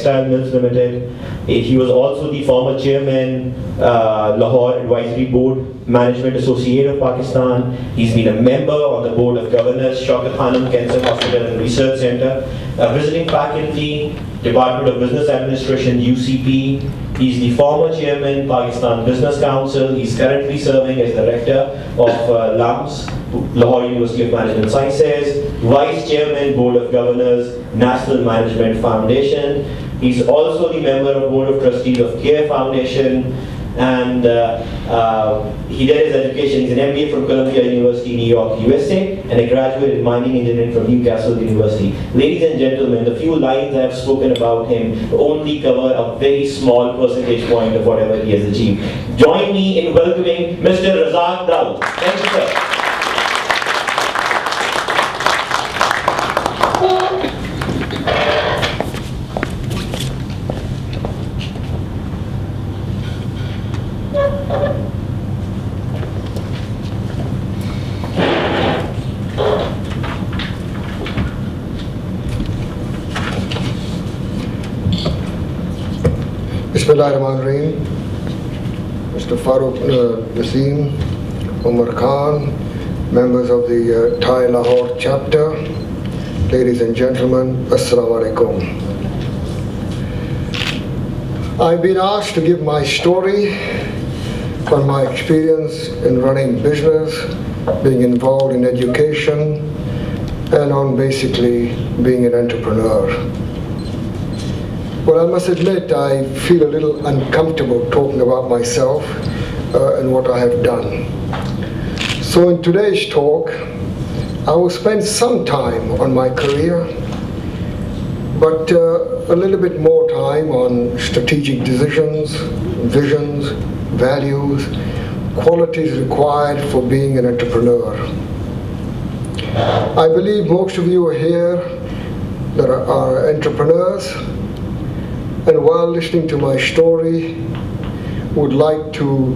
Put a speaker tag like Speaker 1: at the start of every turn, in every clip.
Speaker 1: Textile Mills Limited. He was also the former chairman, Lahore Advisory Board, Management Associate of Pakistan. He's been a member on the Board of Governors, Shaukat Khanum Cancer Hospital and Research Center, a visiting faculty, Department of Business Administration, UCP. He's the former chairman, Pakistan Business Council. He's currently serving as director of LUMS, Lahore University of Management Sciences, vice chairman, Board of Governors, National Management Foundation. He's also the member of Board of Trustees of CARE Foundation, and he did his education. He's an MBA from Columbia University, New York, USA, and a graduate in mining engineering from Newcastle University. Ladies and gentlemen, the few lines I've spoken about him only cover a very small percentage point of whatever he has achieved. Join me in welcoming Mr. Razzak Dawood. Thank you, sir.
Speaker 2: Bismillahirrahmanirrahim. Mr. Farooq Naseem, Umar Khan, members of the Thai Lahore chapter, ladies and gentlemen, Assalamu alaikum. I've been asked to give my story on my experience in running business, being involved in education, and on basically being an entrepreneur. Well, I must admit, I feel a little uncomfortable talking about myself and what I have done. So in today's talk, I will spend some time on my career, but a little bit more time on strategic decisions, visions, values, qualities required for being an entrepreneur. I believe most of you are here that are entrepreneurs, and while listening to my story, would like to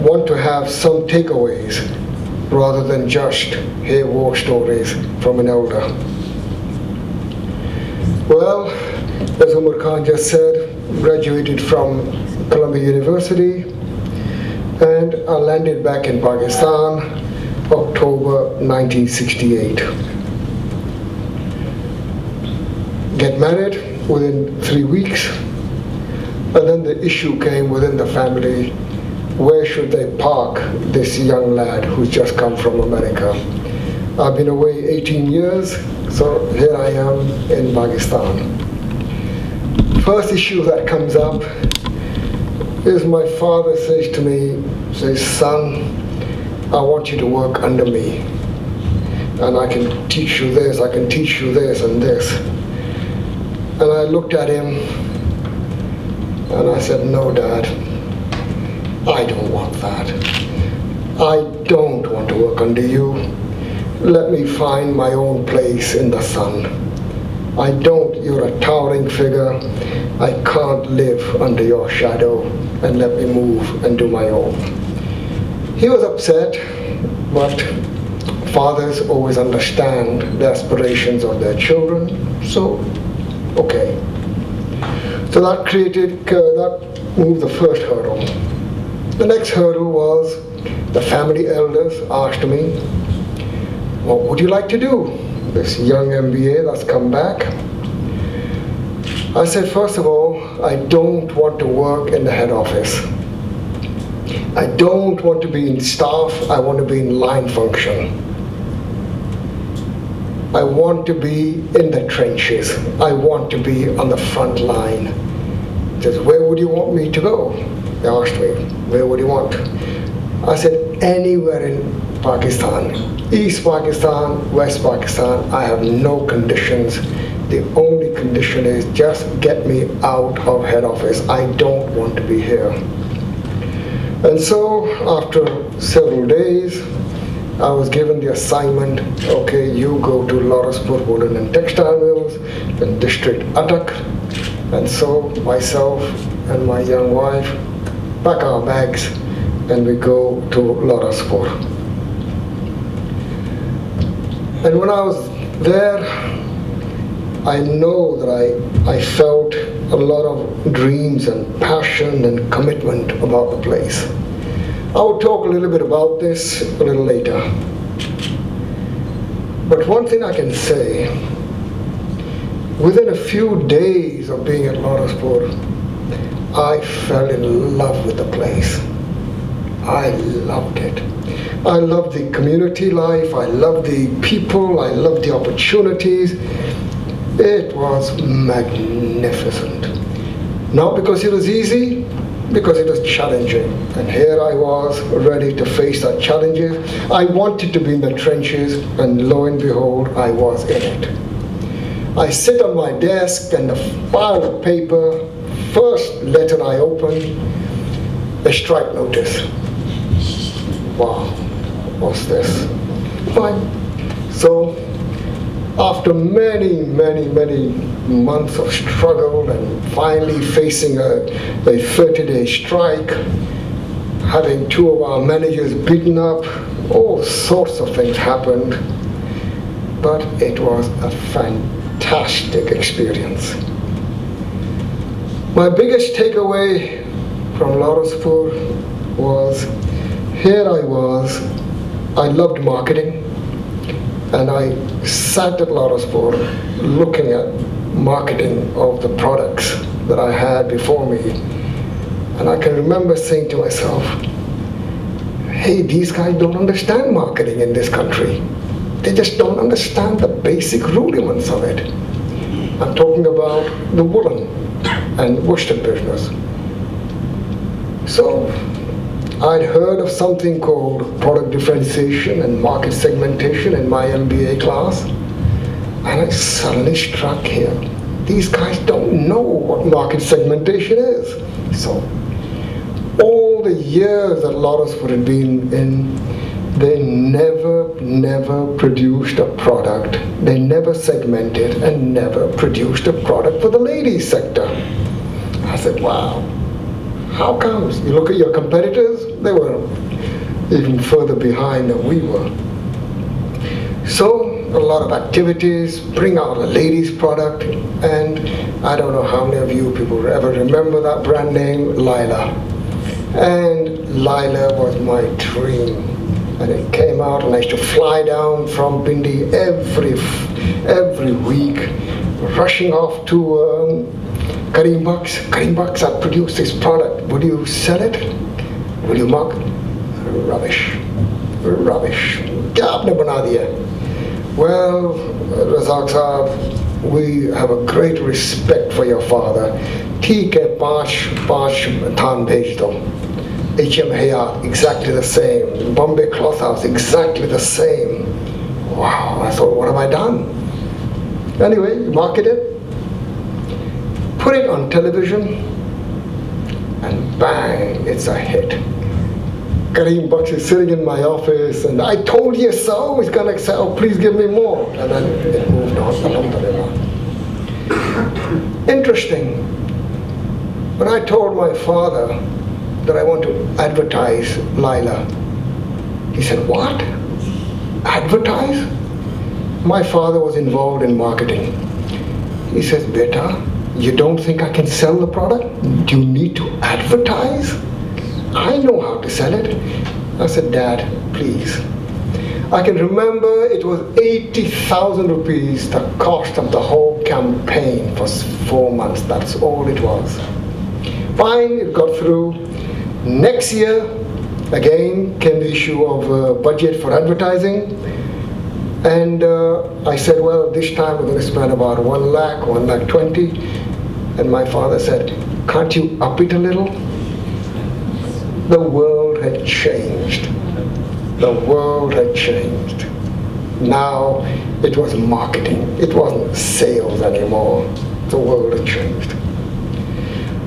Speaker 2: want to have some takeaways rather than just hear war stories from an elder. Well, as Umar Khan just said, graduated from Columbia University, and I landed back in Pakistan, October 1968. Get married within 3 weeks, and then the issue came within the family, where should they park this young lad who's just come from America? I've been away 18 years, so here I am in Pakistan. First issue that comes up is my father says to me, son, I want you to work under me, and I can teach you this, I can teach you this and this. And I looked at him and I said, no, Dad, I don't want that. I don't want to work under you. Let me find my own place in the sun. You're a towering figure. I can't live under your shadow, and let me move and do my own. He was upset, but fathers always understand the aspirations of their children, so okay. So that moved the first hurdle. The next hurdle was the family elders asked me, what would you like to do? This young MBA that's come back. I said, first of all, I don't want to work in the head office. I don't want to be in staff, I want to be in line function. I want to be in the trenches. I want to be on the front line. He says, where would you want me to go? They asked me, where would you want? I said, anywhere in Pakistan. East Pakistan, West Pakistan, I have no conditions. The only condition is just get me out of head office. I don't want to be here. And so after several days, I was given the assignment, okay, you go to Lawrencepur Woolen and Textile Mills in District Attock. And so myself and my young wife pack our bags and we go to Lawrencepur. And when I was there, I know that I I felt a lot of dreams and passion and commitment about the place. I will talk a little bit about this a little later. But one thing I can say, within a few days of being at Lawrenceburg, I fell in love with the place. I loved it. I loved the community life, I loved the people, I loved the opportunities. It was magnificent. Not because it was easy, because it was challenging. And here I was, ready to face our challenges. I wanted to be in the trenches, and lo and behold, I was in it. I sit on my desk and the pile of paper, first letter I open, a strike notice. Wow, what's this? Fine. So, after many months of struggle and finally facing a 30-day strike, having two of our managers beaten up, all sorts of things happened, but it was a fantastic experience. My biggest takeaway from Lawrenceburg was, here I was, I loved marketing, and I sat at Lawrenceburg looking at marketing of the products that I had before me. And I can remember saying to myself, hey, these guys don't understand marketing in this country. They just don't understand the basic rudiments of it. I'm talking about the woolen and worsted business. So I'd heard of something called product differentiation and market segmentation in my MBA class, and I suddenly struck here. These guys don't know what market segmentation is. So all the years that Lawrenceburg had been in, they never produced a product. They never segmented and never produced a product for the ladies sector. I said, wow. How comes? You look at your competitors, they were even further behind than we were. So, a lot of activities, bring out a ladies product, and I don't know how many of you people ever remember that brand name, Lila. And Lila was my dream. And it came out, and I used to fly down from Bindi every week, rushing off to Karim Bucks, I produced this product. Would you sell it? Will you market? Rubbish. Kya aapne bana diya? Well, Razzak Sahab, we have a great respect for your father. Theek hai, पांच थान भेज दो. HM Hayat, exactly the same. Bombay Cloth House, exactly the same. Wow, I thought, what have I done? Anyway, market it. Put it on television, and bang, it's a hit. Karim Bucks is sitting in my office, and I told you so, he's gonna say, oh, please give me more. And then it moved on, alhamdulillah. Interesting. When I told my father that I want to advertise Lila, he said, what? Advertise? My father was involved in marketing. He says, beta, you don't think I can sell the product? Do you need to advertise? I know how to sell it. I said, Dad, please. I can remember it was 80,000 rupees, the cost of the whole campaign for 4 months. That's all it was. Fine, it got through. Next year, again, came the issue of budget for advertising. And I said, well, this time we're going to spend about 1 lakh, 1,20,000. And my father said, can't you up it a little? The world had changed. The world had changed. Now it was marketing. It wasn't sales anymore. The world had changed.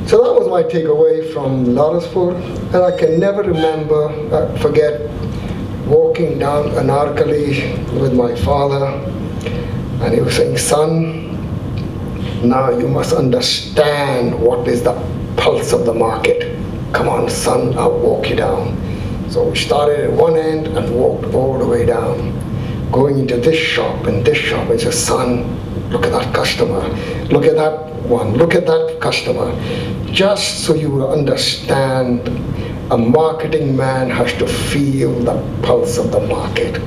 Speaker 2: So that was my takeaway from Lawrenceburg. And I can never forget walking down Anarkali with my father. And he was saying, son, now you must understand what is the pulse of the market. Come on, son, I'll walk you down. So we started at one end and walked all the way down, going into this shop and this shop. And said, son, look at that customer, look at that one, look at that customer. Just so you will understand, a marketing man has to feel the pulse of the market.